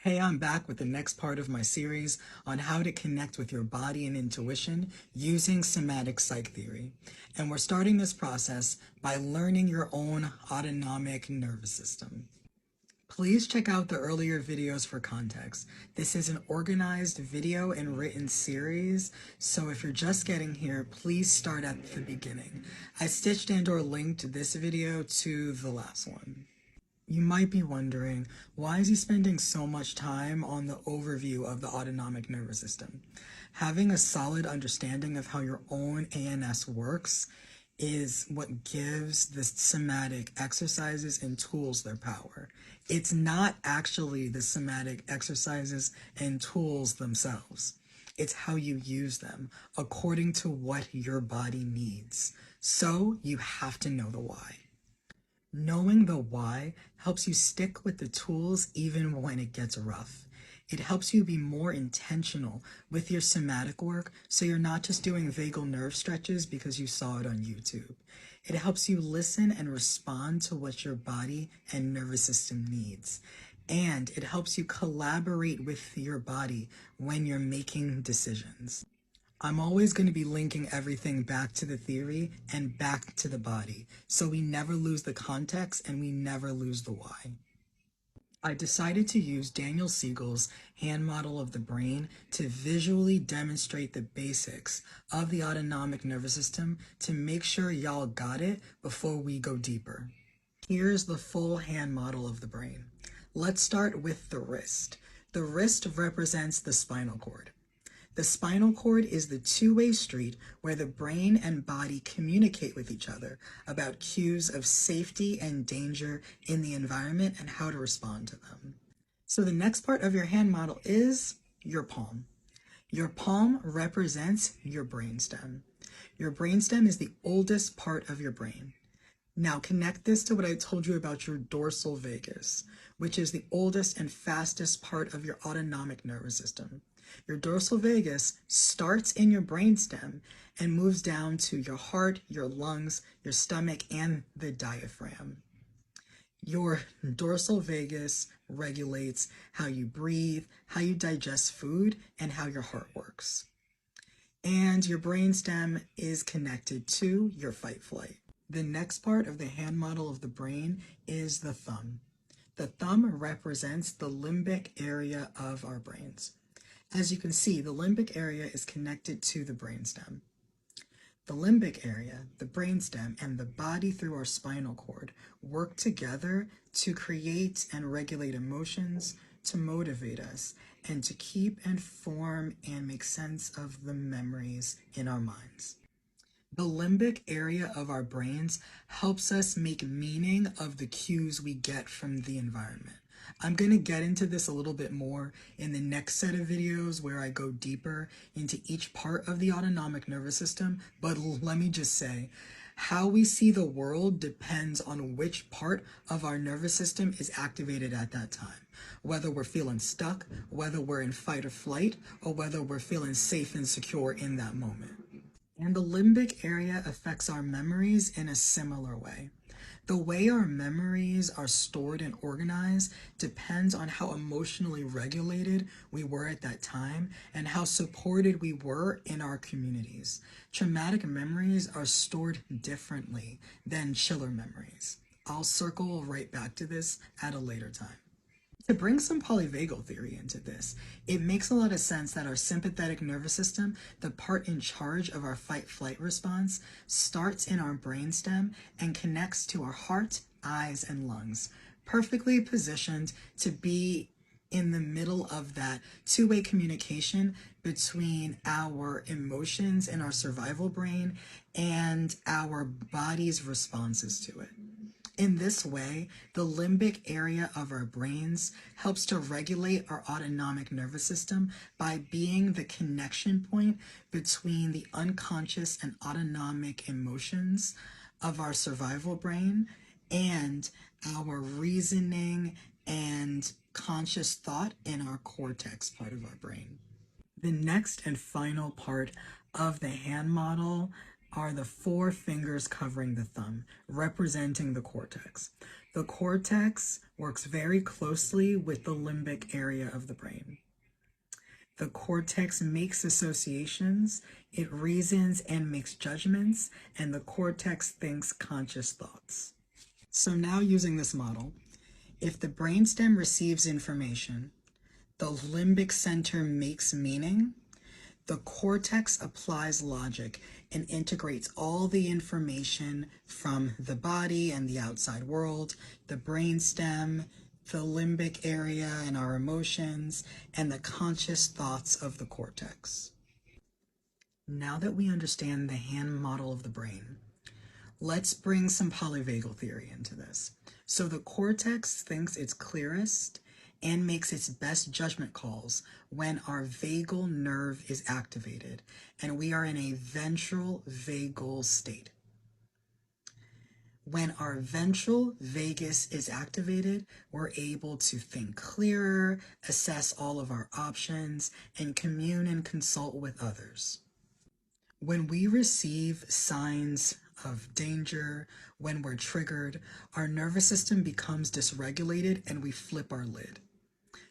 Hey, I'm back with the next part of my series on how to connect with your body and intuition using somatic psych theory. And we're starting this process by learning your own autonomic nervous system. Please check out the earlier videos for context. This is an organized video and written series, so if you're just getting here, please start at the beginning. I stitched and/or linked this video to the last one. You might be wondering, why is he spending so much time on the overview of the autonomic nervous system? Having a solid understanding of how your own ANS works is what gives the somatic exercises and tools their power. It's not actually the somatic exercises and tools themselves. It's how you use them according to what your body needs. So you have to know the why. Knowing the why helps you stick with the tools even when it gets rough. It helps you be more intentional with your somatic work so you're not just doing vagal nerve stretches because you saw it on YouTube. It helps you listen and respond to what your body and nervous system needs. And it helps you collaborate with your body when you're making decisions. I'm always going to be linking everything back to the theory and back to the body, so we never lose the context and we never lose the why. I decided to use Daniel Siegel's hand model of the brain to visually demonstrate the basics of the autonomic nervous system to make sure y'all got it before we go deeper. Here's the full hand model of the brain. Let's start with the wrist. The wrist represents the spinal cord. The spinal cord is the two-way street where the brain and body communicate with each other about cues of safety and danger in the environment and how to respond to them. So the next part of your hand model is your palm. Your palm represents your brainstem. Your brainstem is the oldest part of your brain. Now connect this to what I told you about your dorsal vagus, which is the oldest and fastest part of your autonomic nervous system. Your dorsal vagus starts in your brainstem and moves down to your heart, your lungs, your stomach, and the diaphragm. Your dorsal vagus regulates how you breathe, how you digest food, and how your heart works. And your brainstem is connected to your fight-flight. The next part of the hand model of the brain is the thumb. The thumb represents the limbic area of our brains. As you can see, the limbic area is connected to the brainstem. The limbic area, the brainstem, and the body through our spinal cord work together to create and regulate emotions, to motivate us, and to keep and form and make sense of the memories in our minds. The limbic area of our brains helps us make meaning of the cues we get from the environment. I'm going to get into this a little bit more in the next set of videos where I go deeper into each part of the autonomic nervous system, but let me just say, how we see the world depends on which part of our nervous system is activated at that time. Whether we're feeling stuck, whether we're in fight or flight, or whether we're feeling safe and secure in that moment. And the limbic area affects our memories in a similar way. The way our memories are stored and organized depends on how emotionally regulated we were at that time and how supported we were in our communities. Traumatic memories are stored differently than chiller memories. I'll circle right back to this at a later time. To bring some polyvagal theory into this, it makes a lot of sense that our sympathetic nervous system, the part in charge of our fight-flight response, starts in our brainstem and connects to our heart, eyes, and lungs, perfectly positioned to be in the middle of that two-way communication between our emotions in our survival brain and our body's responses to it. In this way, the limbic area of our brains helps to regulate our autonomic nervous system by being the connection point between the unconscious and autonomic emotions of our survival brain and our reasoning and conscious thought in our cortex part of our brain. The next and final part of the hand model are the four fingers covering the thumb, representing the cortex. The cortex works very closely with the limbic area of the brain. The cortex makes associations, it reasons and makes judgments, and the cortex thinks conscious thoughts. So now using this model, if the brainstem receives information, the limbic center makes meaning, the cortex applies logic and integrates all the information from the body and the outside world, the brainstem, the limbic area and our emotions, and the conscious thoughts of the cortex. Now that we understand the hand model of the brain, let's bring some polyvagal theory into this. So the cortex thinks it's clearest and makes its best judgment calls when our vagal nerve is activated and we are in a ventral vagal state. When our ventral vagus is activated, we're able to think clearer, assess all of our options, and commune and consult with others. When we receive signs of danger, when we're triggered, our nervous system becomes dysregulated and we flip our lid.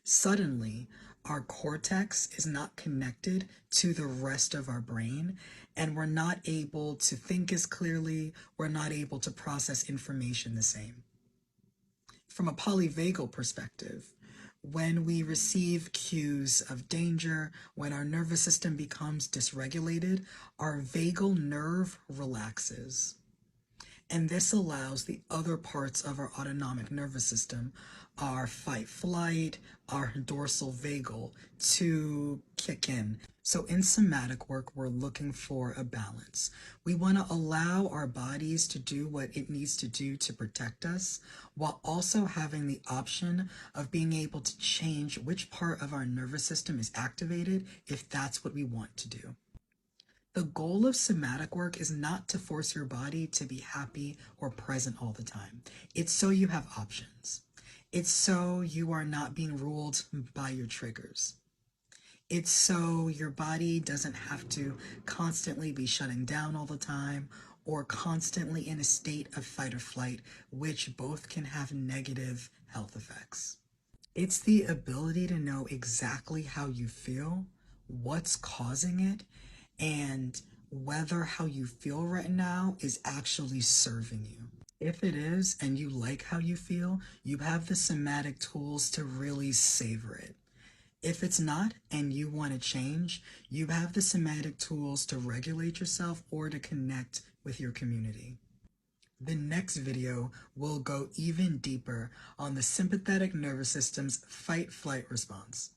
Suddenly, our cortex is not connected to the rest of our brain, and we're not able to think as clearly, we're not able to process information the same. From a polyvagal perspective, when we receive cues of danger, when our nervous system becomes dysregulated, our vagal nerve relaxes. And this allows the other parts of our autonomic nervous system, our fight-flight, our dorsal vagal, to kick in. So in somatic work, we're looking for a balance. We want to allow our bodies to do what it needs to do to protect us, while also having the option of being able to change which part of our nervous system is activated if that's what we want to do. The goal of somatic work is not to force your body to be happy or present all the time. It's so you have options. It's so you are not being ruled by your triggers. It's so your body doesn't have to constantly be shutting down all the time or constantly in a state of fight or flight, which both can have negative health effects. It's the ability to know exactly how you feel, what's causing it, and whether how you feel right now is actually serving you. If it is, and you like how you feel, you have the somatic tools to really savor it. If it's not, and you want to change, you have the somatic tools to regulate yourself or to connect with your community. The next video will go even deeper on the sympathetic nervous system's fight-flight response.